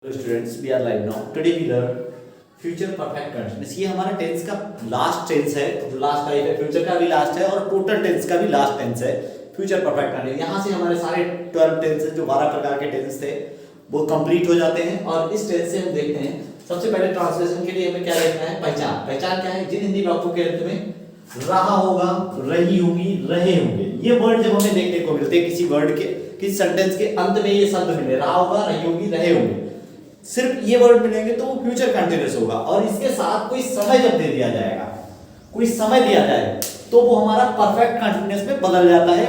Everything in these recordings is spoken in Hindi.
Hello students, we are live now. Today we learn future perfect continuous. ये हमारा टेंस का लास्ट टेंस है, जो लास्ट टाइप है, फ्यूचर का भी लास्ट है और टोटल टेंस का भी लास्ट टेंस है, फ्यूचर परफेक्ट कंटिन्यूस। यहाँ से हमारे सारे 12 टेंसेस जो 12 प्रकार के टेंस थे वो कंप्लीट हो जाते हैं। और इस टेंस से हम देखते हैं, सबसे पहले ट्रांसलेशन के लिए हमें क्या देखना है? पहचान। पहचान क्या है? जिन हिंदी वाक्यों के अंत में रहा होगा, रही होगी, रहे होंगे, ये वर्ड जब हमें देखने को मिलते हैं किसी वर्ड के, किसी सेंटेंस के अंत में ये शब्द मिले, रहा होगा, रही होगी, रहे होंगे, सिर्फ ये वर्ड मिलेंगे तो वो फ्यूचर कंटिन्यूअस होगा। और इसके साथ कोई समय जब दे दिया जाएगा, कोई समय दिया जाए, तो वो हमारा परफेक्ट कंटिन्यूअस में बदल जाता है,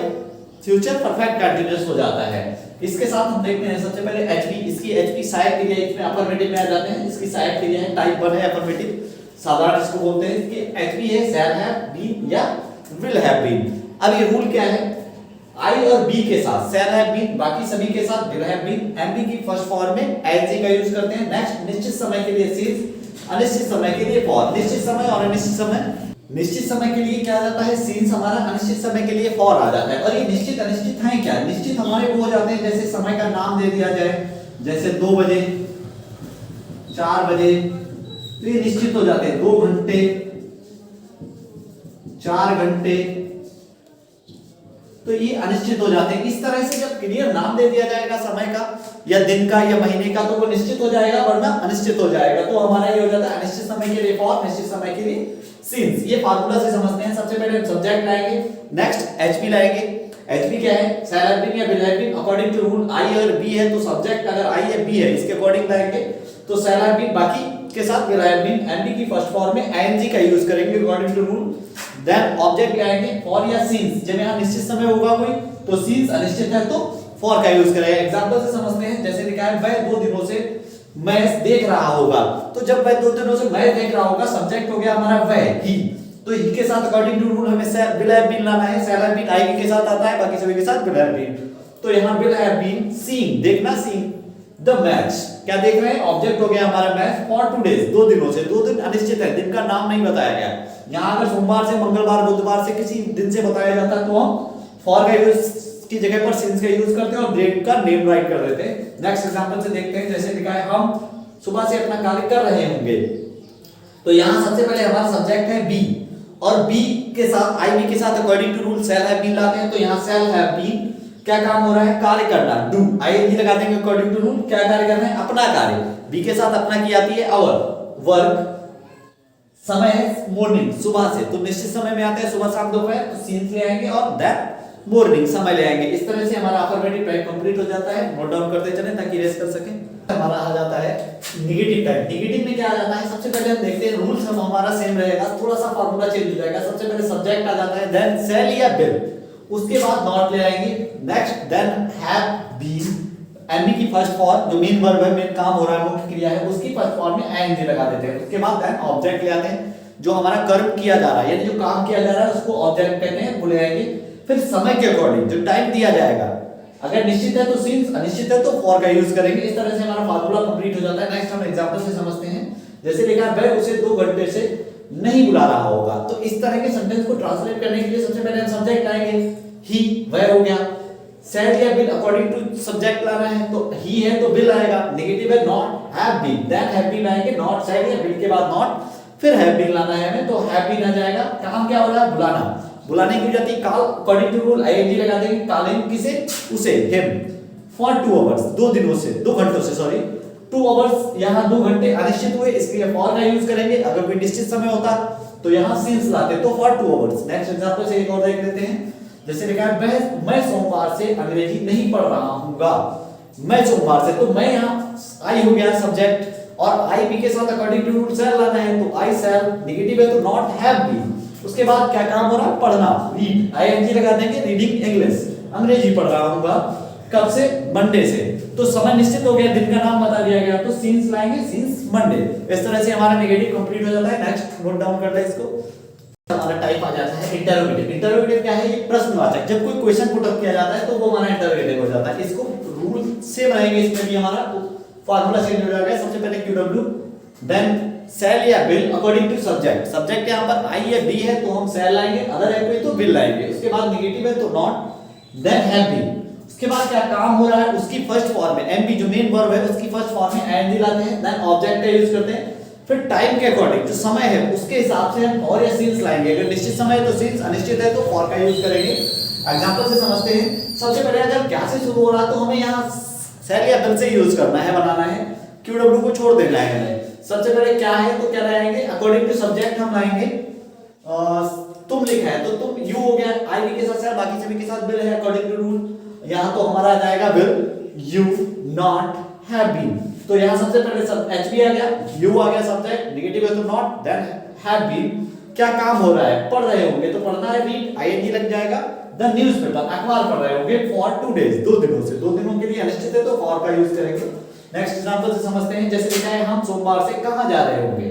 फ्यूचर परफेक्ट कंटिन्यूअस हो जाता है। इसके साथ हम देखते हैं सबसे पहले एचपी। इसकी एचपी सहायक क्रिया इसमें अफर्मेटिव में आ जाते हैं। इसकी सहायक क्रिया है, टाइप 1 है अफर्मेटिव, साधारण इसको बोलते हैं। इसकी एचपी है शैल हैव बीन या विल हैव बीन। अब ये रूल क्या है? आई और बी के साथ शैल हैव बीन, बाकी सभी के साथ विल हैव बीन। एमबी की फर्स्ट फॉर्म में एज का यूज करते हैं। नेक्स्ट, निश्चित समय के लिए सिंस, अनिश्चित समय के लिए फॉर। निश्चित समय और अनिश्चित समय, निश्चित समय के लिए क्या आ जाता है? सिंस हमारा, अनिश्चित समय के लिए फॉर आ जाता है। और ये निश्चित अनिश्चित है क्या? निश्चित हमारे वो हो जाते हैं जैसे समय का नाम दे दिया जाए, जैसे 2 बजे, 4 बजे, तो ये निश्चित हो जाते हैं। 2 घंटे, 4 घंटे, तो ये अनिश्चित हो जाते हैं। इस तरह से जब क्लियर नाम दे दिया जाएगा समय का या दिन का या महीने का, तो वो निश्चित हो जाएगा, वरना अनिश्चित हो जाएगा। तो हमारा ये हो जाता है अनिश्चित समय के लिए फॉर, निश्चित समय के लिए सिंस। ये फार्मूला से समझते हैं। सबसे पहले हम सब्जेक्ट लाएंगे, नेक्स्ट एचपी लाएंगे। एचपी क्या है? शैल हैव बीन या will have been. According to rule I और बी है, तो सब्जेक्ट अगर आई या बी है, इसके अकॉर्डिंग लाएंगे तो शैल हैव बीन, बाकी के साथ विल हैव बीन। एमबी की फर्स्ट फॉर्म में आईएनजी का यूज करेंगे according to rule. Then object लाएंगे फॉर या सिंस। जब यहां निश्चित समय होगा कोई, तो सिंस अनिश्चित है तो फॉर का यूज करेंगे। एग्जांपल से समझते हैं, जैसे लिखा है वह 2 दिनों से मैच देख रहा होगा, तो जब वह 2 दिनों से मैच देख रहा होगा, सब्जेक्ट हो गया हमारा वह, ही, तो ही के साथ अकॉर्डिंग टू रूल हमें विल हैव बीन लाना है। शैल हैव बीन आई के साथ आता है, बाकी सभी के साथ विल हैव बीन। तो यहां विल हैव बीन सीन, देखना सीन द मैच, क्या देख रहे हैं? ऑब्जेक्ट हो गया हमारा मैच फॉर 2 डेज, 2 दिनों से। 2 दिन अनिश्चित है, दिन का नाम नहीं बताया गया। यहां अगर सोमवार से मंगलवार बुधवार से किसी दिन से बताया जाता तो हम फॉर का यूज की जगह पर सिंस का यूज करते हैं और डेट का नेम राइट कर देते हैं। नेक्स्ट एग्जांपल से देखते हैं, जैसे लिखा है हम सुबह से अपना कार्य कर रहे होंगे, तो यहां सबसे पहले हमारा सब्जेक्ट है बी, और बी के साथ आई बी के साथ according to rule shall have been लाते हैं। तो यहां शैल हैव बीन, क्या काम हो रहा है? कार्य करना, डू। आईएनजी लगा देंगे अकॉर्डिंग टू रूल, क्या कार्य कर रहे हैं? अपना कार्य। बी के साथ अपना की आती है आवर, वर्क। समय है मॉर्निंग, सुबह से, तो निश्चित समय में आते हैं सुबह शाम दोपहर, तो सिंस ले आएंगे और दैट मॉर्निंग समय ले आएंगे। इस तरह से हमारा अफर्मेटिव टाइप कंप्लीट हो जाता है। नोट डाउन करते चलें ताकि रेस कर सकें। हमारा आ जाता है नेगेटिव टाइप। नेगेटिव में क्या आ जाता है? सबसे पहले हम देखते हैं, रूल्स हम हमारा सेम रहेगा, थोड़ा सा फार्मूला चेंज हो जाएगा। सबसे पहले सब्जेक्ट आ जाता है, देन शैल या विल, उसके बाद नॉट ले आएंगे। Next, then have been, MB की फर्स्ट फॉर्म, जो मेन वर्ब है, मेन काम हो रहा है, मुख्य क्रिया है, उसकी फर्स्ट फॉर्म में आईएनजी लगा देते हैं। उसके बाद देन ऑब्जेक्ट ले आते हैं, जो हमारा कर्म किया जा रहा है, यानी जो काम किया जा रहा है उसको ऑब्जेक्ट कहते हैं, वो ले आएंगे। फिर समय के अकॉर्डिंग जो टाइम दिया जाएगा, अगर निश्चित है तो सिंस, अनिश्चित है तो फॉर का यूज करेंगे। इस तरह से हमारा फार्मूला कंप्लीट हो जाता है। नेक्स्ट हम एग्जांपल से समझते हैं, जैसे लिखा है वह उसे 2 घंटे से नहीं बुला रहा होगा, तो इस तरह के सेंटेंस को ट्रांसलेट करने के लिए सबसे पहले हम सब्जेक्ट लाएंगे, ही, वह हो गया। शैल या विल अकॉर्डिंग टू सब्जेक्ट लाना है, तो ही है तो विल आएगा। नेगेटिव है not, have been, then have been आएंगे, नॉट शैल या विल के बाद नॉट, फिर हैव बीन लाना है हमें, तो हैव बीन आ जाएगा। काम क्या हो रहा है? बुलाना। बुलाने की हो जाती है call, according to rule ING लगा देंगे, कॉलिंग किसे? उसे, हिम, फॉर 2 आवर्स, 2 दिनों से, 2 घंटों से, सॉरी 2 आवर्स, यहां 2 घंटे अनिश्चित हुए, इसके लिए फॉर का यूज करेंगे। अगर कोई निश्चित समय होता तो यहां सिंस लाते, तो फॉर 2 आवर्स। नेक्स्ट एग्जांपल से एक और देख लेते हैं, जैसे लिखा है वह, मैं सोमवार से अंग्रेजी नहीं पढ़ रहा हूंगा, मैं सोमवार से, तो मैं यहां आई हो गया सब्जेक्ट, और आई बी के साथ अकॉर्डिंग टू रूल शैल लाना है, तो आई शैल, नेगेटिव है तो नॉट हैव बीन। उसके बाद क्या काम हो रहा है? पढ़ना, रीड, आईएनजी लगा देंगे, रीडिंग इंग्लिश, अंग्रेजी पढ़ रहा हूंगा, कब से? मंडे से। तो समय निश्चित हो गया, दिन का नाम बता दिया गया, तो सिंस लाएंगे, सिंस मंडे। इस तरह से हमारा नेगेटिव कंप्लीट हो जाता है। नेक्स्ट नोट डाउन कर ले इसको। हमारा टाइप आ जाता है इंटरोगेटिव। इंटरोगेटिव क्या है? ये प्रश्नवाचक। जब कोई क्वेश्चन पुट अप किया जाता है तो वो हमारा इंटरोगेटिव हो जाता है। इसको रूल सेम रहेंगे, इसमें भी हमारा फार्मूला चेंज हो जाएगा। सबसे पहले क्यूडब्ल्यू, देन शैल या will according to subject. Subject यहां पर आई या बी है तो हम शैल लाएंगे, अदर है कोई तो विल लाएंगे। उसके बाद नेगेटिव है तो नॉट, देन हैव बीन, उसके बाद क्या काम हो रहा है उसकी फर्स्ट फॉर्म में एम बी जो मेन वर्ब है उसकी फर्स्ट फॉर्म में एंड लाते हैं, देन ऑब्जेक्ट का यूज करते हैं, फिर टाइम के अकॉर्डिंग जो समय है उसके हिसाब से हम और या सिंस लाएंगे। अगर निश्चित समय है तो सिंस, अनिश्चित है तो फॉर का यूज करेंगे। एग्जांपल से समझते हैं। सबसे पहले अगर क्या से शुरू हो रहा है तो हमें यहाँ सेल या बिल से यूज करना है, बनाना है, क्यू डब्ल्यू को छोड़ देना है। सबसे पहले क्या है तो क्या लाएंगे, अकॉर्डिंग टू सब्जेक्ट हम लाएंगे तुम लिखा है तो तुम यू हो गया, आई भी के साथ बाकी सभी के साथ बिल है अकॉर्डिंग टू रूल। यहाँ तो हमारा आ जाएगा bill, you not have been, तो यहाँ सबसे पहले सब एच बी आ गया, यू आ गया सब्जेक्ट, नेगेटिव है तो नॉट, देन हैव बीन। क्या काम हो रहा है, पढ़ रहे होंगे तो पढ़ना है, रीड आईएनजी लग जाएगा। द न्यूज़पेपर, अखबार पढ़ रहे होंगे फॉर 2 डेज, 2 दिनों से, 2 दिनों के लिए अनिश्चित है तो फॉर का यूज करेंगे। नेक्स्ट एग्जांपल से समझते हैं। जैसे लिखा है हम सोमवार से कहां जा रहे होंगे,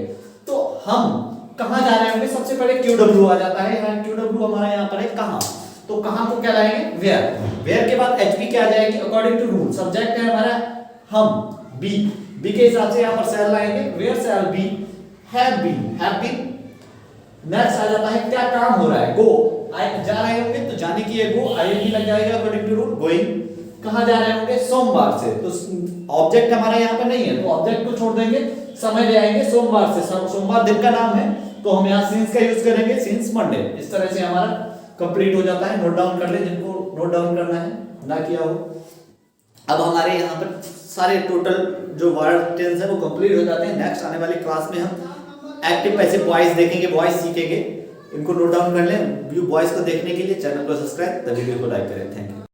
तो हम कहां जा रहे होंगे सबसे पहले क्यू डब्ल्यू आ जाता है। यहाँ क्यू डब्ल्यू हमारा यहाँ पर है कहां, तो कहां को क्या लाएंगे वेयर, वेयर के बाद एचबी क्या आ जाएगी अकॉर्डिंग टू रूल। सब्जेक्ट है हमारा हम, बी, बी के हिसाब से यहाँ पर सेल लाएंगे, where shall be, have been, have been. Next आ जाता है क्या काम हो रहा है, गो, जा रहे होंगे तो जाने की है गो, आईएनजी लग जाएगा अकॉर्डिंग टू रूल, गोइंग। कहां जा रहे होंगे सोमवार से, तो ऑब्जेक्ट हमारा यहाँ पे नहीं है तो ऑब्जेक्ट को छोड़ देंगे, समय ले आएंगे सोमवार से, सोमवार दिन का नाम है तो हम यहाँ सिंस का यूज करेंगे, सिंस मंडे। इस तरह से हमारा कंप्लीट हो जाता है। नोट डाउन कर ले जिनको नोट डाउन करना है, ना किया हो। अब हमारे यहाँ पर सारे टोटल जो वर्ड टेंस है वो कंप्लीट हो जाते हैं। नेक्स्ट आने वाली क्लास में हम एक्टिव पैसिव वॉइस देखेंगे, वॉइस सीखेंगे। इनको नोट डाउन कर लें। व्यू वॉइस को देखने के लिए चैनल को सब्सक्राइब, वीडियो को लाइक करें। Thank you.